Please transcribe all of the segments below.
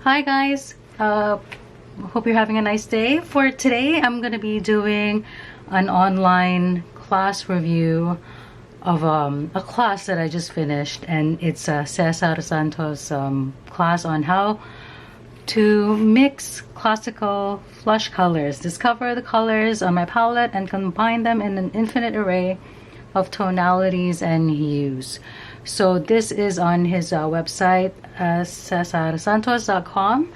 Hi guys, hope you're having a nice day. For today, I'm going to be doing an online class review of a class that I just finished, and it's Cesar Santos class on how to mix classical flush colors, discover the colors on my palette and combine them in an infinite array of tonalities and hues. So this is on his website, cesarsantos.com.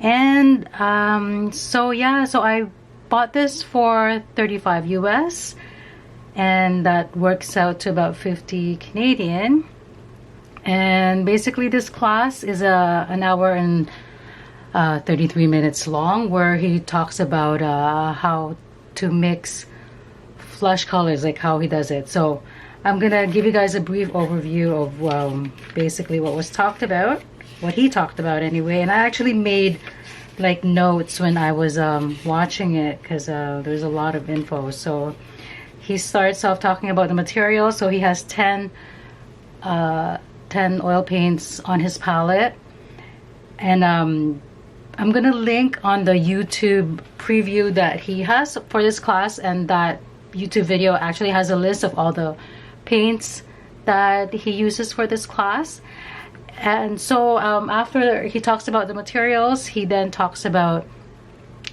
And so I bought this for 35 US, and that works out to about 50 Canadian. And basically this class is an hour and 33 minutes long, where he talks about how to mix flush colors, like how he does it. So I'm gonna give you guys a brief overview of basically what was talked about, what he talked about anyway. And I actually made like notes when I was watching it, because there's a lot of info. So he starts off talking about the material. So he has 10 oil paints on his palette, and I'm gonna link on the YouTube preview that he has for this class, and that YouTube video actually has a list of all the paints that he uses for this class. And so after he talks about the materials, he then talks about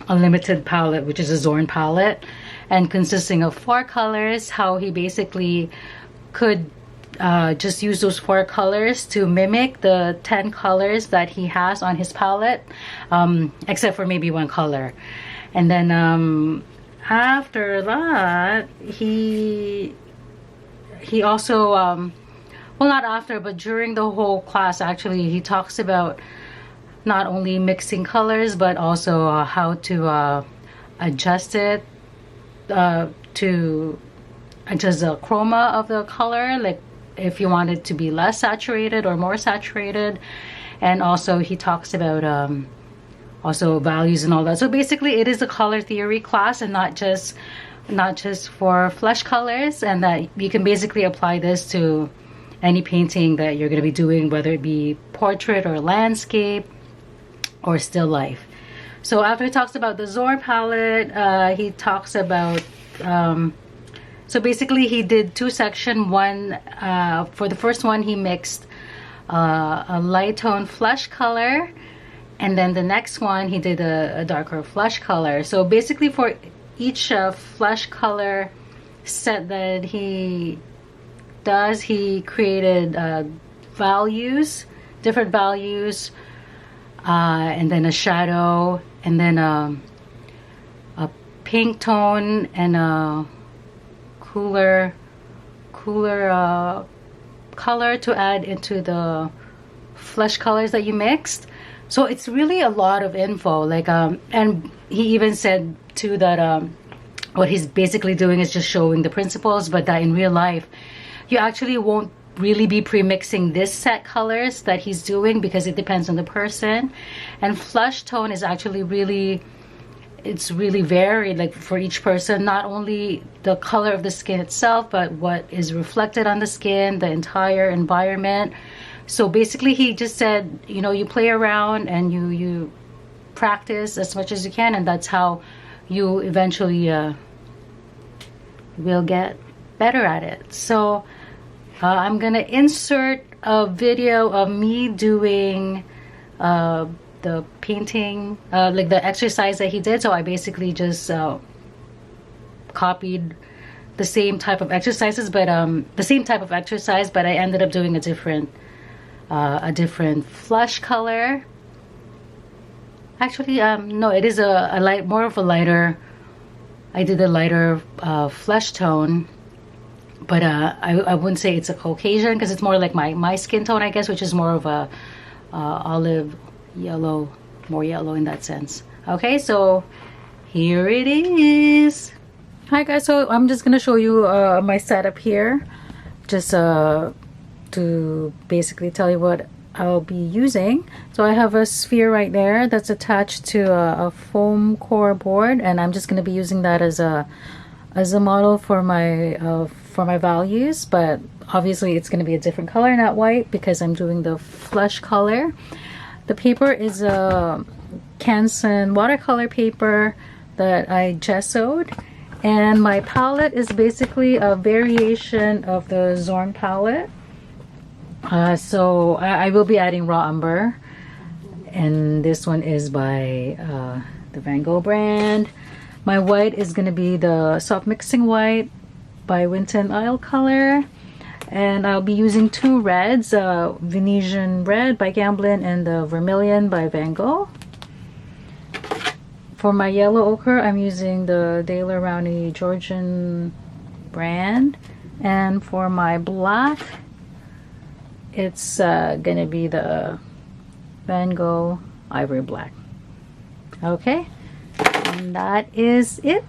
a limited palette, which is a Zorn palette, and consisting of 4 colors, how he basically could just use those 4 colors to mimic the 10 colors that he has on his palette, except for maybe 1 color. And then after that, he also well, not after, but during the whole class, actually, he talks about not only mixing colors, but also how to adjust it, to adjust the chroma of the color, like if you want it to be less saturated or more saturated. And also he talks about also values and all that. So basically it is a color theory class, and not just for flesh colors, and that you can basically apply this to any painting that you're going to be doing, whether it be portrait or landscape or still life. So after he talks about the Zorn palette, he talks about so basically he did 2 sections. One, for the first one, he mixed a light tone flesh color, and then the next one he did a darker flesh color. So basically for each flesh color set that he does, he created values, different values, and then a shadow, and then a pink tone, and a cooler color to add into the flesh colors that you mixed. So it's really a lot of info, like and he even said too that what he's basically doing is just showing the principles, but that in real life you actually won't really be pre-mixing this set colors that he's doing, because it depends on the person. And flesh tone is actually really, it's really varied, like for each person, not only the color of the skin itself, but what is reflected on the skin, the entire environment. So basically he just said, you know, you play around and you practice as much as you can, and that's how you eventually will get better at it. So I'm gonna insert a video of me doing the painting, like the exercise that he did. So I basically just copied the same type of exercises, but I ended up doing a different flesh color. Actually, no, it is a light, more of a lighter. I did a lighter flesh tone, but I wouldn't say it's a Caucasian, because it's more like my skin tone, I guess, which is more of a olive yellow, more yellow in that sense. Okay, so here it is. Hi guys, so I'm just gonna show you my setup here, just to basically tell you what I'll be using. So I have a sphere right there that's attached to a foam core board, and I'm just going to be using that as a model for my values, but obviously it's going to be a different color, not white, because I'm doing the flesh color. The paper is a Canson watercolor paper that I gessoed, and my palette is basically a variation of the Zorn palette. So I will be adding raw umber, and this one is by the Van Gogh brand. My white is going to be the soft mixing white by Winton Isle Color, and I'll be using two reds, Venetian red by Gamblin and the vermilion by Van Gogh. For my yellow ochre, I'm using the Daler Rowney Georgian brand, and for my black, it's gonna be the Van Gogh Ivory Black. Okay, and that is it.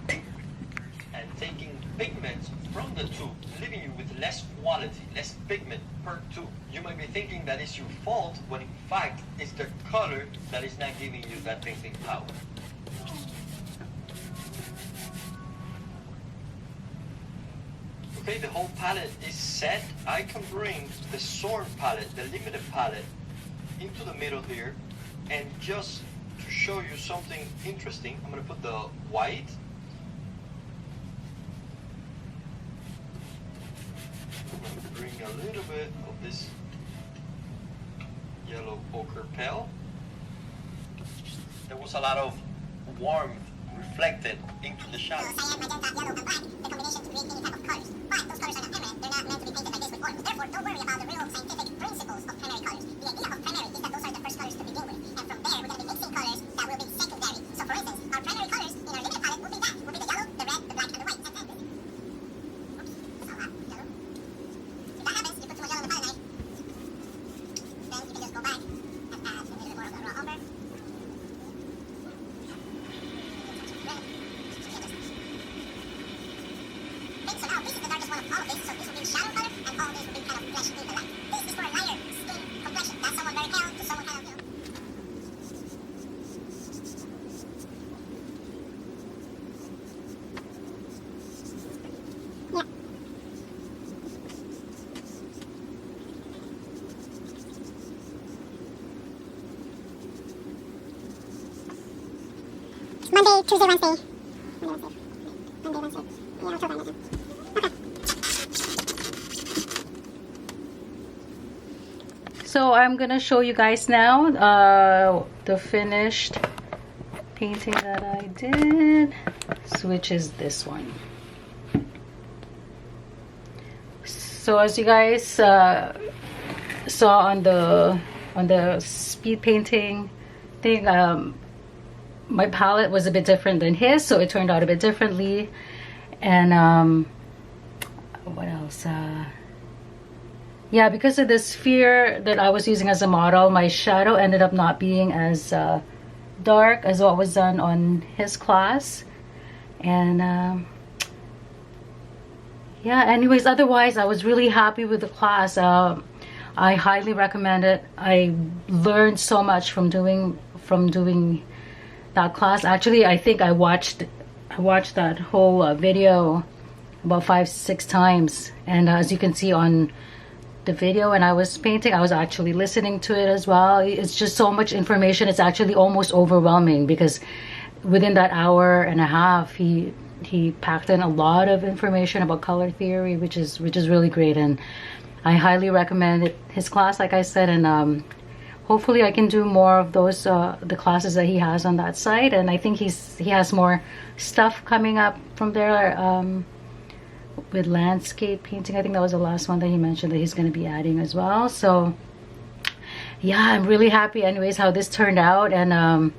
And taking pigments from the tube, leaving you with less quality, less pigment per tube. You might be thinking that is your fault, when in fact it's the color that is not giving you that painting power. Okay, the whole palette is set. I can bring the Zorn palette, the limited palette, into the middle here, and just to show you something interesting, I'm going to put the white. I'm going to bring a little bit of this yellow ochre pale. There was a lot of warmth reflected into the shadow. Cyan, magenta, yellow, and black, the combination to create any type of colors. But those colors are not permanent. They're not meant to be painted like this with oils. Therefore, don't worry about the real scientific principles of primary colors. The idea of primary is that those are the first colors to begin with. And from there, we're going to be mixing colors that will be secondary. So for instance, our primary colors in our limited palette will be that. Will be the yellow, the red, the black, and the white. That's it. Oops, that's a lot. Yellow. If that happens, you put too much yellow in the palette knife, then you can just go back and add a little bit more of the raw umber. So now this is the darkest one of all of this, so this will be shadow color, and all of this will be kind of flesh in the light. This is for a lighter skin complexion. That's someone very pale to someone kind of, Yeah. Monday, Tuesday, Wednesday. Monday, Wednesday. Yeah, I'll tell them again. So I'm gonna show you guys now the finished painting that I did, which is this one. So as you guys saw on the speed painting thing, my palette was a bit different than his, so it turned out a bit differently. And what else? Yeah, because of the sphere that I was using as a model, my shadow ended up not being as dark as what was done on his class. And yeah, anyways, otherwise I was really happy with the class. I highly recommend it. I learned so much from doing that class. Actually, I think I watched that whole video about 5-6 times, and as you can see on the video when I was painting, I was actually listening to it as well. It's just so much information. It's actually almost overwhelming, because within that hour and a half he packed in a lot of information about color theory, which is really great, and I highly recommend his class, like I said. And hopefully I can do more of those the classes that he has on that site, and I think he has more stuff coming up from there with landscape painting. I think that was the last one that he mentioned that he's going to be adding as well. So yeah, I'm really happy anyways how this turned out. And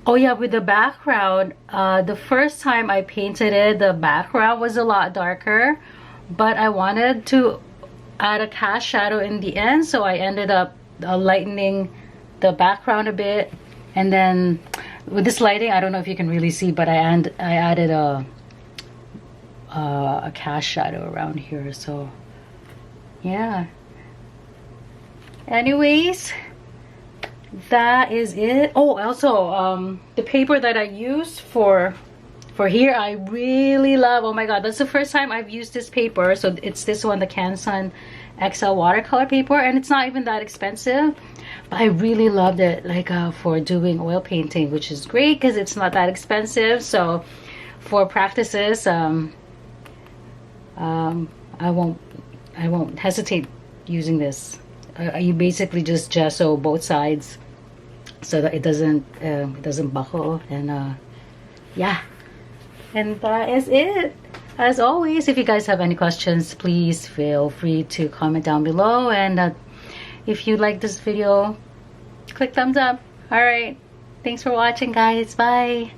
oh yeah, with the background, the first time I painted it, the background was a lot darker, but I wanted to add a cast shadow in the end, so I ended up lightening the background a bit. And then with this lighting, I don't know if you can really see, but I added a cast shadow around here. So yeah, anyways, that is it. Oh, also the paper that I used for here, I really love. Oh my god, that's the first time I've used this paper. So it's this one, the Canson XL watercolor paper, and it's not even that expensive, But I really loved it, like for doing oil painting, which is great because it's not that expensive. So for practices, I won't hesitate using this. You basically just gesso both sides so that it doesn't buckle, and yeah, and that is it. As always, if you guys have any questions, please feel free to comment down below, and if you like this video, click thumbs up. All right, thanks for watching, guys. Bye.